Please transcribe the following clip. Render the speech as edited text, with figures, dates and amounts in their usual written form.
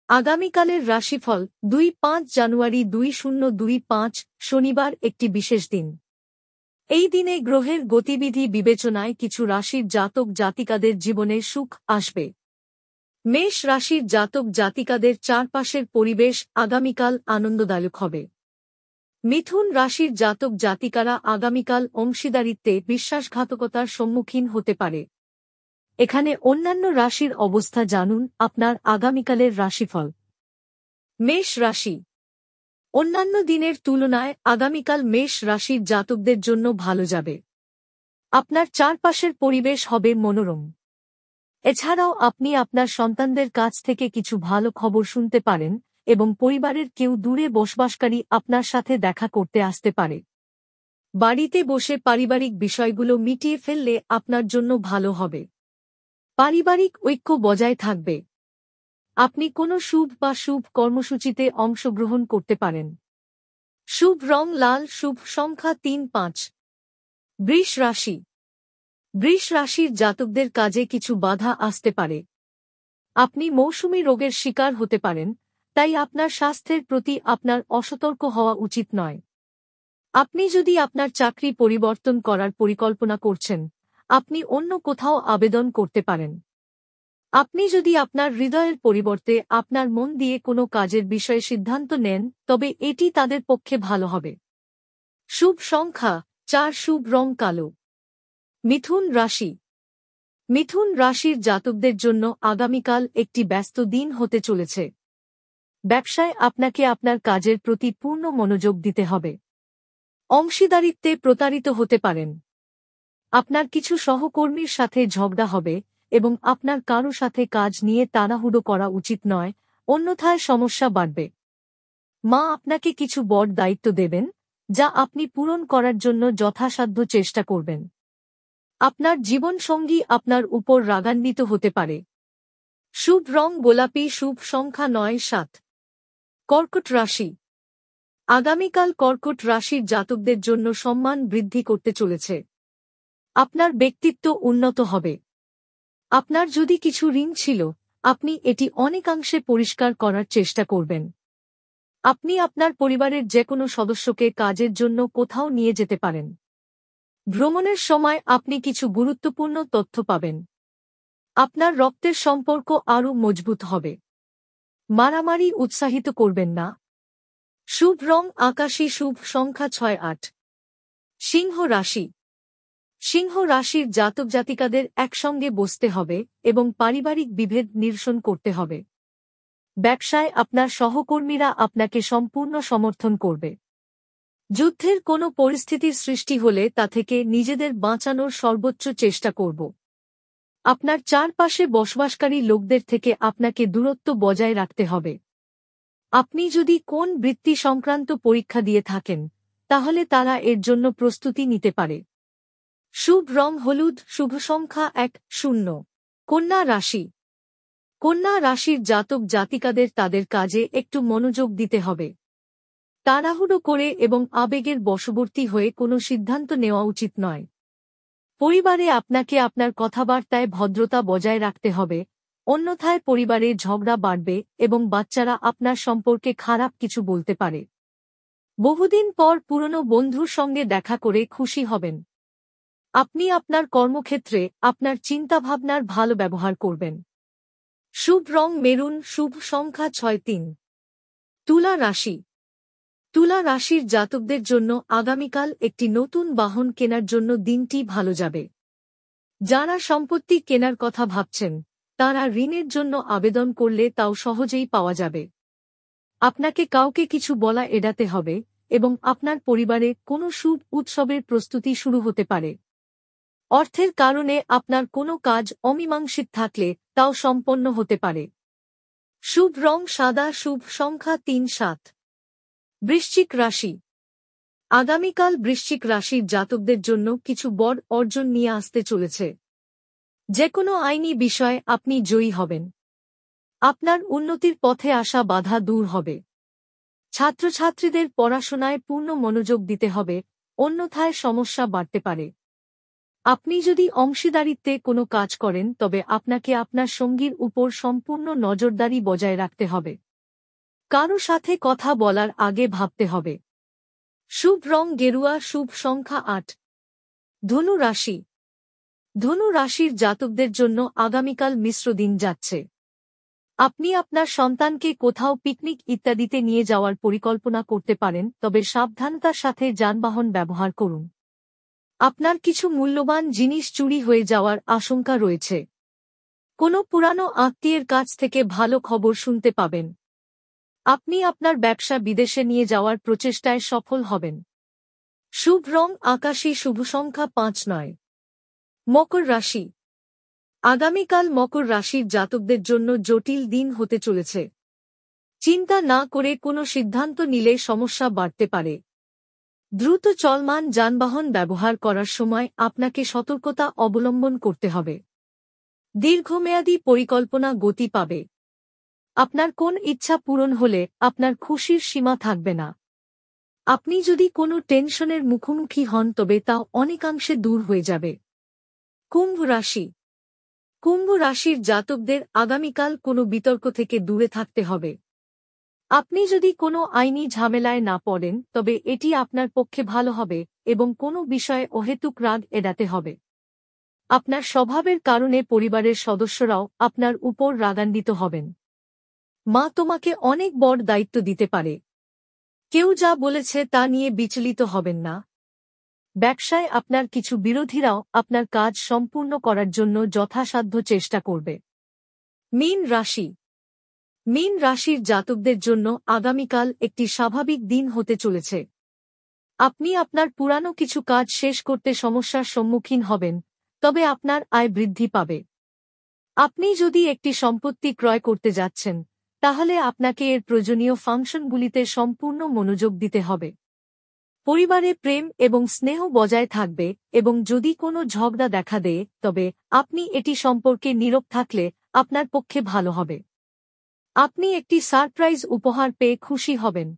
আগামীকালের রাশিফল ২-৫ জানুয়ারি ২০২৫ শনিবার একটি বিশেষ দিন। এই দিনে গ্রহের গতিবিধি বিবেচনায় কিছু রাশির জাতক জাতিকাদের জীবনে সুখ আসবে। মেষ রাশির জাতক জাতিকাদের চারপাশের পরিবেশ আগামীকাল আনন্দদায়ক হবে। মিথুন রাশির জাতক জাতিকারা আগামীকাল অংশীদারিত্বে বিশ্বাসঘাতকতার সম্মুখীন হতে পারে। এখানে অন্যান্য রাশির অবস্থা জানুন আপনার আগামীকালের রাশিফল। মেষ রাশি। অন্যান্য দিনের তুলনায় আগামীকাল মেষ রাশির জাতকদের জন্য ভালো যাবে। আপনার চারপাশের পরিবেশ হবে মনোরম। এছাড়াও আপনি আপনার সন্তানদের কাছ থেকে কিছু ভালো খবর শুনতে পারেন এবং পরিবারের কেউ দূরে বসবাসকারী আপনার সাথে দেখা করতে আসতে পারে। বাড়িতে বসে পারিবারিক বিষয়গুলো মিটিয়ে ফেললে আপনার জন্য ভালো হবে। পারিবারিক ঐক্য বজায় থাকবে। আপনি কোনো শুভ বা শুভ কর্মসূচিতে অংশগ্রহণ করতে পারেন। শুভ রং লাল, শুভ সংখ্যা ৩-৫। বৃষ রাশি। বৃষ রাশির জাতকদের কাজে কিছু বাধা আসতে পারে। আপনি মৌসুমী রোগের শিকার হতে পারেন, তাই আপনার স্বাস্থ্যের প্রতি আপনার অসতর্ক হওয়া উচিত নয়। আপনি যদি আপনার চাকরি পরিবর্তন করার পরিকল্পনা করছেন, আপনি অন্য কোথাও আবেদন করতে পারেন। আপনি যদি আপনার হৃদয়ের পরিবর্তে আপনার মন দিয়ে কোনো কাজের বিষয়ে সিদ্ধান্ত নেন, তবে এটি তাদের পক্ষে ভালো হবে। শুভ সংখ্যা ৪, শুভ রং কালো। মিথুন রাশি। মিথুন রাশির জাতকদের জন্য আগামীকাল একটি ব্যস্ত দিন হতে চলেছে। ব্যবসায় আপনাকে আপনার কাজের প্রতি পূর্ণ মনোযোগ দিতে হবে। অংশীদারিত্বে প্রতারিত হতে পারেন। আপনার কিছু সহকর্মীর সাথে ঝগড়া হবে এবং আপনার কারো সাথে কাজ নিয়ে তাড়াহুড়ো করা উচিত নয়, অন্যথায় সমস্যা বাড়বে। মা আপনাকে কিছু বড় দায়িত্ব দেবেন, যা আপনি পূরণ করার জন্য যথাসাধ্য চেষ্টা করবেন। আপনার জীবনসঙ্গী আপনার উপর রাগান্বিত হতে পারে। শুভ রং গোলাপি, শুভ সংখ্যা ৯-৭। কর্কট রাশি। আগামীকাল কর্কট রাশির জাতকদের জন্য সম্মান বৃদ্ধি করতে চলেছে। আপনার ব্যক্তিত্ব উন্নত হবে। আপনার যদি কিছু ঋণ ছিল, আপনি এটি অনেকাংশে পরিষ্কার করার চেষ্টা করবেন। আপনি আপনার পরিবারের যেকোনো সদস্যকে কাজের জন্য কোথাও নিয়ে যেতে পারেন। ভ্রমণের সময় আপনি কিছু গুরুত্বপূর্ণ তথ্য পাবেন। আপনার রক্তের সম্পর্ক আরও মজবুত হবে। মারামারি উৎসাহিত করবেন না। শুভ রং আকাশী, শুভ সংখ্যা ৬-৮। সিংহ রাশি। সিংহ রাশির জাতক জাতিকাদের একসঙ্গে বসতে হবে এবং পারিবারিক বিভেদ নিরসন করতে হবে। ব্যবসায় আপনার সহকর্মীরা আপনাকে সম্পূর্ণ সমর্থন করবে। যুদ্ধের কোনো পরিস্থিতির সৃষ্টি হলে তা থেকে নিজেদের বাঁচানোর সর্বোচ্চ চেষ্টা করব। আপনার চারপাশে বসবাসকারী লোকদের থেকে আপনাকে দূরত্ব বজায় রাখতে হবে। আপনি যদি কোন বৃত্তি সংক্রান্ত পরীক্ষা দিয়ে থাকেন, তাহলে তারা এর জন্য প্রস্তুতি নিতে পারে। শুভ রং হলুদ, শুভ সংখ্যা ১-০। কন্যা রাশি। কন্যা রাশির জাতক জাতিকাদের তাদের কাজে একটু মনোযোগ দিতে হবে। তাড়াহুড়ো করে এবং আবেগের বশবর্তী হয়ে কোনো সিদ্ধান্ত নেওয়া উচিত নয়। পরিবারে আপনাকে আপনার কথাবার্তায় ভদ্রতা বজায় রাখতে হবে, অন্যথায় পরিবারে ঝগড়া বাড়বে এবং বাচ্চারা আপনার সম্পর্কে খারাপ কিছু বলতে পারে। বহুদিন পর পুরনো বন্ধুর সঙ্গে দেখা করে খুশি হবেন। আপনি আপনার কর্মক্ষেত্রে আপনার চিন্তাভাবনার ভালো ব্যবহার করবেন। শুভ রং মেরুন, শুভ সংখ্যা ৬-৩। তুলা রাশি। তুলা রাশির জাতকদের জন্য আগামীকাল একটি নতুন বাহন কেনার জন্য দিনটি ভালো যাবে। যারা সম্পত্তি কেনার কথা ভাবছেন, তারা ঋণের জন্য আবেদন করলে তাও সহজেই পাওয়া যাবে। আপনাকে কাউকে কিছু বলা এড়াতে হবে এবং আপনার পরিবারে কোনো শুভ উৎসবের প্রস্তুতি শুরু হতে পারে। অর্থের কারণে আপনার কোনো কাজ অমীমাংসিত থাকলে তাও সম্পন্ন হতে পারে। শুভ রং সাদা, শুভ সংখ্যা ৩-৭। বৃশ্চিক রাশি। আগামীকাল বৃশ্চিক রাশির জাতকদের জন্য কিছু বড় অর্জন নিয়ে আসতে চলেছে। যেকোনো আইনি বিষয়ে আপনি জয়ী হবেন। আপনার উন্নতির পথে আসা বাধা দূর হবে। ছাত্রছাত্রীদের পড়াশোনায় পূর্ণ মনোযোগ দিতে হবে, অন্যথায় সমস্যা বাড়তে পারে। আপনি যদি অংশীদারিত্বে কোনো কাজ করেন তবে আপনাকে আপনার সঙ্গীর উপর সম্পূর্ণ নজরদারি বজায় রাখতে হবে। কারো সাথে কথা বলার আগে ভাবতে হবে। শুভ রং গেরুয়া, শুভ সংখ্যা ৮। ধনু রাশি। ধনু রাশির জাতকদের জন্য আগামীকাল মিশ্র দিন যাচ্ছে। আপনি আপনার সন্তানকে কোথাও পিকনিক ইত্যাদিতে নিয়ে যাওয়ার পরিকল্পনা করতে পারেন, তবে সাবধানতার সাথে যানবাহন ব্যবহার করুন। আপনার কিছু মূল্যবান জিনিস চুরি হয়ে যাওয়ার আশঙ্কা রয়েছে। কোনো পুরানো আত্মীয়ের কাছ থেকে ভালো খবর শুনতে পাবেন। আপনি আপনার ব্যবসা বিদেশে নিয়ে যাওয়ার প্রচেষ্টায় সফল হবেন। শুভ রং আকাশী, শুভ সংখ্যা ৫-৯। মকর রাশি। আগামীকাল মকর রাশির জাতকদের জন্য জটিল দিন হতে চলেছে। চিন্তা না করে কোনো সিদ্ধান্ত নিলে সমস্যা বাড়তে পারে। দ্রুত চলমান যানবাহন ব্যবহার করার সময় আপনাকে সতর্কতা অবলম্বন করতে হবে। দীর্ঘমেয়াদী পরিকল্পনা গতি পাবে। আপনার কোন ইচ্ছা পূরণ হলে আপনার খুশির সীমা থাকবে না। আপনি যদি কোনো টেনশনের মুখোমুখি হন তবে তা অনেকাংশে দূর হয়ে যাবে। কুম্ভ রাশি। কুম্ভ রাশির জাতকদের আগামীকাল কোনো বিতর্ক থেকে দূরে থাকতে হবে। আপনি যদি কোনো আইনি ঝামেলায় না পড়েন তবে এটি আপনার পক্ষে ভালো হবে এবং কোনো বিষয়ে অহেতুক রাগ এড়াতে হবে। আপনার স্বভাবের কারণে পরিবারের সদস্যরাও আপনার উপর রাগান্বিত হবেন। মা তোমাকে অনেক বড় দায়িত্ব দিতে পারে। কেউ যা বলেছে তা নিয়ে বিচলিত হবেন না। ব্যবসায় আপনার কিছু বিরোধীরাও আপনার কাজ সম্পূর্ণ করার জন্য যথাসাধ্য চেষ্টা করবে। মীন রাশি। মীন রাশির জাতকদের জন্য আগামীকাল একটি স্বাভাবিক দিন হতে চলেছে। আপনি আপনার পুরানো কিছু কাজ শেষ করতে সমস্যার সম্মুখীন হবেন, তবে আপনার আয় বৃদ্ধি পাবে। আপনি যদি একটি সম্পত্তি ক্রয় করতে যাচ্ছেন, তাহলে আপনাকে এর প্রয়োজনীয় ফাংশনগুলিতে সম্পূর্ণ মনোযোগ দিতে হবে। পরিবারে প্রেম এবং স্নেহ বজায় থাকবে এবং যদি কোনো ঝগড়া দেখা দেয় তবে আপনি এটি সম্পর্কে নীরব থাকলে আপনার পক্ষে ভালো হবে। আপনি একটি সারপ্রাইজ উপহার পেয়ে খুশি হবেন।